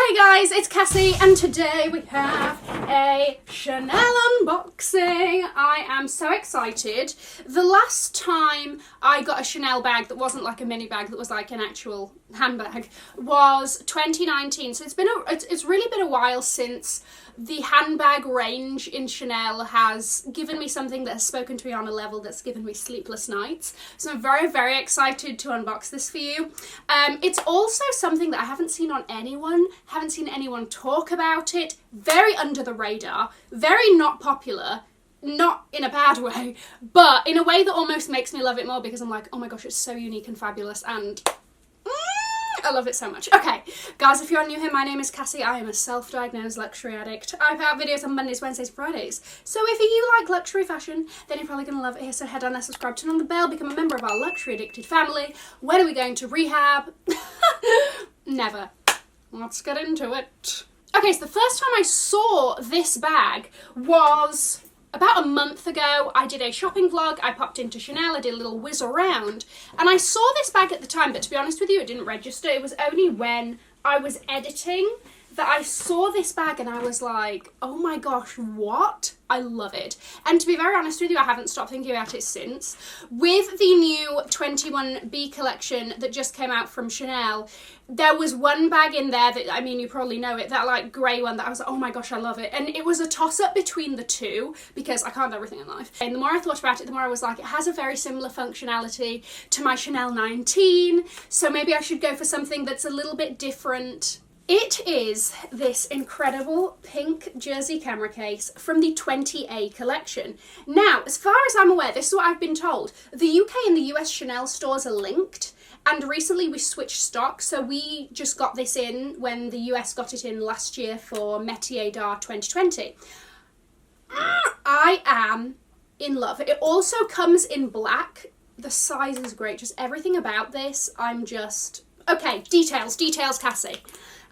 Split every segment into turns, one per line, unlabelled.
Hey guys, it's Cassie and today we have a Chanel unboxing. I am so excited. The last time I got a Chanel bag that wasn't like a mini bag, that was like an actual handbag, was 2019. So it's really been a while since the handbag range in Chanel has given me something that has spoken to me on a level that's given me sleepless nights. So I'm very, very excited to unbox this for you. It's also something that I haven't seen on anyone, haven't seen anyone talk about it, very under the radar, very not popular, not in a bad way, but in a way that almost makes me love it more because I'm like, oh my gosh, it's so unique and fabulous and I love it so much. Okay, guys, if you're new here, my name is Cassie. I am a self-diagnosed luxury addict. I put out videos on Mondays, Wednesdays, Fridays. So if you like luxury fashion, then you're probably going to love it here. So head on there, subscribe, turn on the bell, become a member of our luxury addicted family. When are we going to rehab? Never. Let's get into it. Okay, so the first time I saw this bag was about a month ago. I did a shopping vlog, I popped into Chanel, I did a little whiz around, and I saw this bag at the time, but to be honest with you, it didn't register. It was only when I was editing that I saw this bag and I was like, oh my gosh, what? I love it. And to be very honest with you, I haven't stopped thinking about it since. With the new 21B collection that just came out from Chanel, there was one bag in there that, I mean, you probably know it, that like grey one that I was like, oh my gosh, I love it. And it was a toss-up between the two because I can't do everything in life. And the more I thought about it, the more I was like, it has a very similar functionality to my Chanel 19, so maybe I should go for something that's a little bit different. It is this incredible pink jersey camera case from the 20A collection. Now, as far as I'm aware, this is what I've been told. The UK and the US Chanel stores are linked, and recently we switched stock, so we just got this in when the US got it in last year for Métier d'Art 2020. I am in love. It also comes in black. The size is great. Just everything about this, I'm just... Okay, details, Cassie.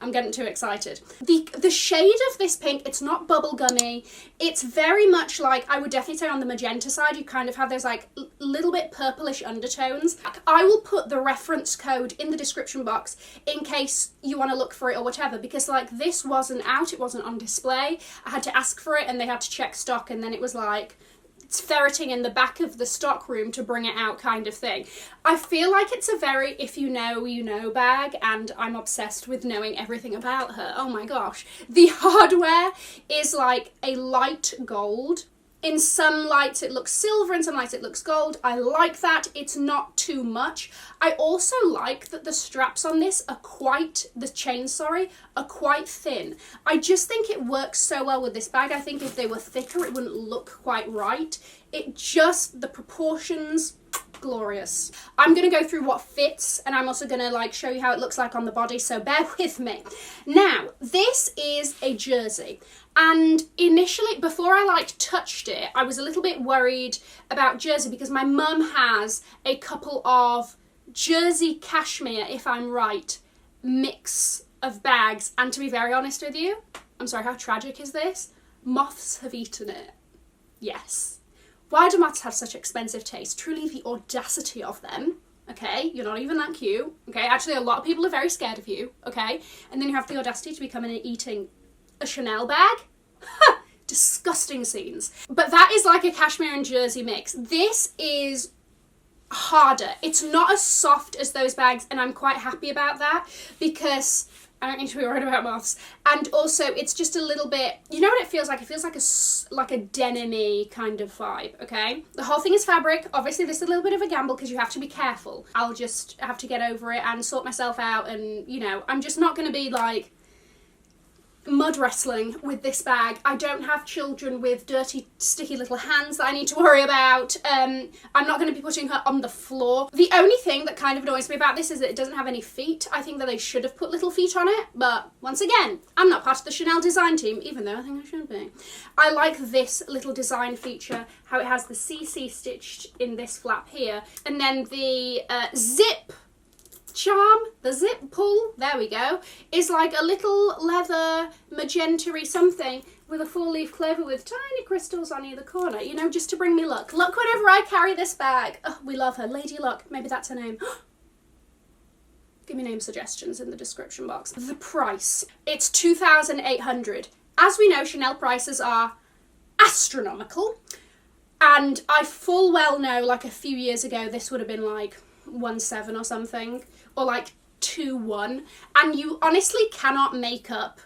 I'm getting too excited. The shade of this pink, it's not bubblegummy. It's very much like, I would definitely say on the magenta side, you kind of have those like little bit purplish undertones. I will put the reference code in the description box in case you want to look for it or whatever, because like this wasn't out, it wasn't on display. I had to ask for it and they had to check stock, and then it was like, it's ferreting in the back of the stock room to bring it out kind of thing. I feel like it's a very if you know, you know bag, and I'm obsessed with knowing everything about her. Oh my gosh. The hardware is like a light gold. In some lights it looks silver, in some lights it looks gold. I like that. It's not too much. I also like that the straps on this are quite, the chains, are quite thin. I just think it works so well with this bag. I think if they were thicker it wouldn't look quite right. It just, the proportions, glorious. I'm going to go through what fits, and I'm also going to like show you how it looks like on the body, so bear with me. Now, this is a jersey. And initially, before I like touched it, I was a little bit worried about jersey because my mum has a couple of jersey cashmere, if I'm right, mix of bags. And to be very honest with you, I'm sorry, how tragic is this? Moths have eaten it. Yes. Why do moths have such expensive taste? Truly the audacity of them. Okay, you're not even that cute. Okay, actually a lot of people are very scared of you. Okay, and then you have the audacity to be coming and eating a Chanel bag? Disgusting scenes. But that is like a cashmere and jersey mix. This is harder. It's not as soft as those bags, and I'm quite happy about that because I don't need to be worried about moths. And also, it's just a little bit, you know what it feels like? It feels like a denim-y kind of vibe, okay? The whole thing is fabric. Obviously, this is a little bit of a gamble because you have to be careful. I'll just have to get over it and sort myself out, and, you know, I'm just not going to be like mud wrestling with this bag. I don't have children with dirty, sticky little hands that I need to worry about. I'm not going to be putting her on the floor. The only thing that kind of annoys me about this is that it doesn't have any feet. I think that they should have put little feet on it, but once again, I'm not part of the Chanel design team, even though I think I should be. I like this little design feature, how it has the CC stitched in this flap here, and then the zip charm, the zip pull, there we go, is like a little leather magenta-y something with a 4-leaf clover with tiny crystals on either corner, you know, just to bring me luck. Luck whenever I carry this bag. Oh, we love her. Lady Luck, maybe that's her name. Give me name suggestions in the description box. The price. It's $2,800. As we know, Chanel prices are astronomical. And I full well know, like a few years ago, this would have been like 1.7 or something. Or like 2.1. And you honestly cannot make up.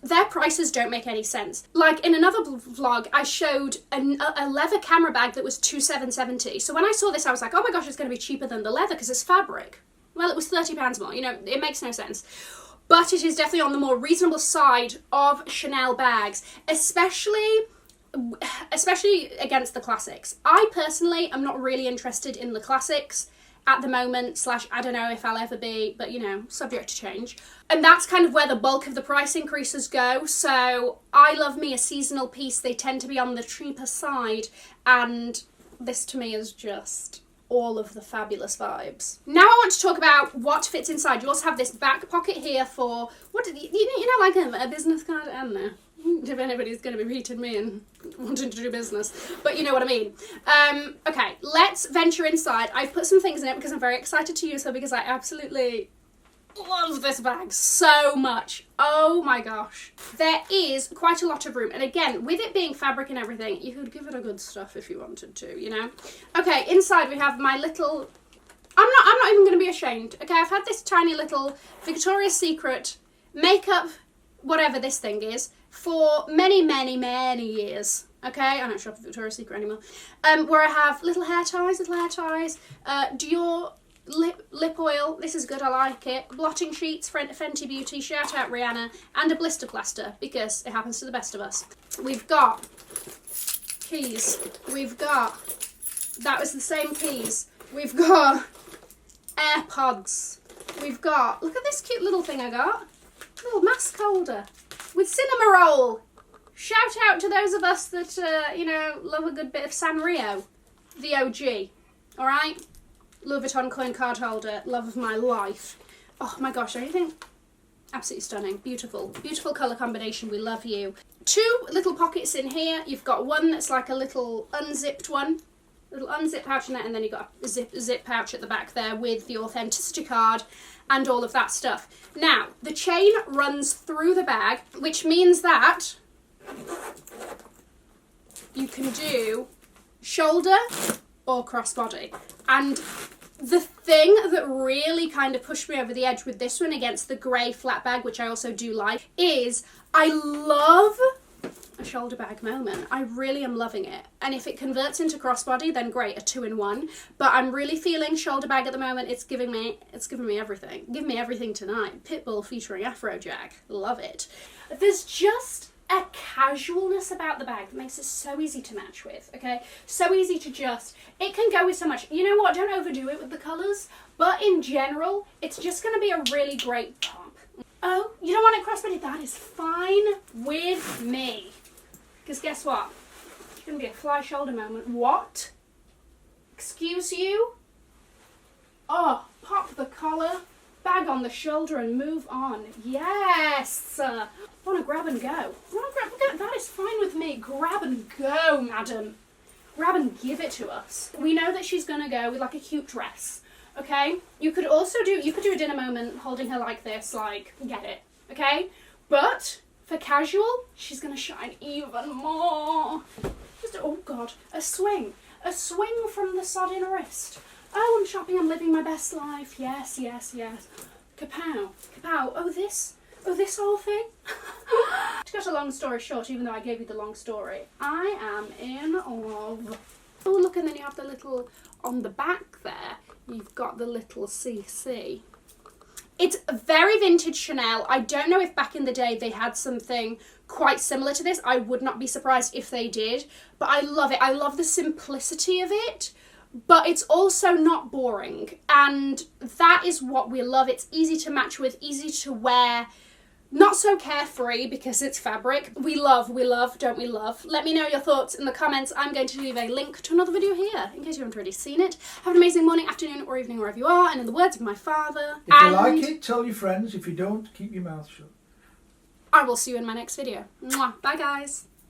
Their prices don't make any sense. Like in another vlog, I showed a leather camera bag that was $2,770. So when I saw this, I was like, oh my gosh, it's going to be cheaper than the leather because it's fabric. Well, it was £30 more. You know, it makes no sense. But it is definitely on the more reasonable side of Chanel bags, especially against the classics. I personally am not really interested in the classics at the moment, / I don't know if I'll ever be, but you know, subject to change. And that's kind of where the bulk of the price increases go. So I love me a seasonal piece. They tend to be on the cheaper side, and this to me is just all of the fabulous vibes. Now I want to talk about what fits inside. You also have this back pocket here for, what, you know, like a business card? I don't know if anybody's going to be reading me and wanting to do business, but you know what I mean. Okay, let's venture inside. I've put some things in it because I'm very excited to use her because I absolutely love this bag so much. Oh my gosh. There is quite a lot of room, and again, with it being fabric and everything, you could give it a good stuff if you wanted to, you know. Okay, inside we have my little, I'm not even going to be ashamed. Okay, I've had this tiny little Victoria's Secret makeup, whatever this thing is, for many, many, many years. Okay, I don't shop at Victoria's Secret anymore. Where I have little hair ties, Dior lip oil, this is good, I like it, blotting sheets, Fenty Beauty, shout out Rihanna, and a blister plaster, because it happens to the best of us. We've got keys, we've got, that was the same keys, we've got AirPods, we've got, look at this cute little thing I got, little mask holder, with cinema roll. Shout out to those of us that, you know, love a good bit of Sanrio, the OG, alright? Louis Vuitton coin card holder, love of my life. Oh my gosh, don't you think? Absolutely stunning, beautiful, beautiful colour combination, we love you. Two little pockets in here, you've got one that's like a little unzipped one, little unzipped pouch in there, and then you've got a zip pouch at the back there with the authenticity card and all of that stuff. Now, the chain runs through the bag, which means that you can do shoulder or crossbody. And the thing that really kind of pushed me over the edge with this one against the grey flat bag, which I also do like, is I love a shoulder bag moment. I really am loving it. And if it converts into crossbody, then great, a 2-in-1. But I'm really feeling shoulder bag at the moment. It's giving me everything. Give me everything tonight. Pitbull featuring Afrojack. Love it. There's just a casualness about the bag that makes it so easy to match with, okay? So easy to just, it can go with so much. You know what, don't overdo it with the colours, but in general, it's just going to be a really great pop. Oh, you don't want it crossbody? That is fine with me. Because guess what? It's going to be a fly shoulder moment. What? Excuse you? Oh, pop the collar, bag on the shoulder and move on. Yes! I want to grab and go. That is fine with me. Grab and go, madam. Grab and give it to us. We know that she's going to go with like a cute dress, okay? You could also do a dinner moment holding her like this, like, get it, okay? But for casual, she's going to shine even more. Just, oh God, a swing. A swing from the sodding wrist. Oh, I'm shopping, I'm living my best life. Yes, yes, yes. Kapow, kapow. Oh, this whole thing? To cut a long story short, even though I gave you the long story, I am in love. Oh, look, and then you have the little, on the back there, you've got the little CC. It's very vintage Chanel. I don't know if back in the day they had something quite similar to this. I would not be surprised if they did, but I love it. I love the simplicity of it, but it's also not boring, and that is what we love. It's easy to match with, easy to wear, not so carefree because it's fabric. We love, don't we love? Let me know your thoughts in the comments. I'm going to leave a link to another video here in case you haven't already seen it. Have an amazing morning, afternoon, or evening wherever you are, and in the words of my father,
if you like it, tell your friends. If you don't, keep your mouth shut.
I will see you in my next video. Mwah. Bye guys.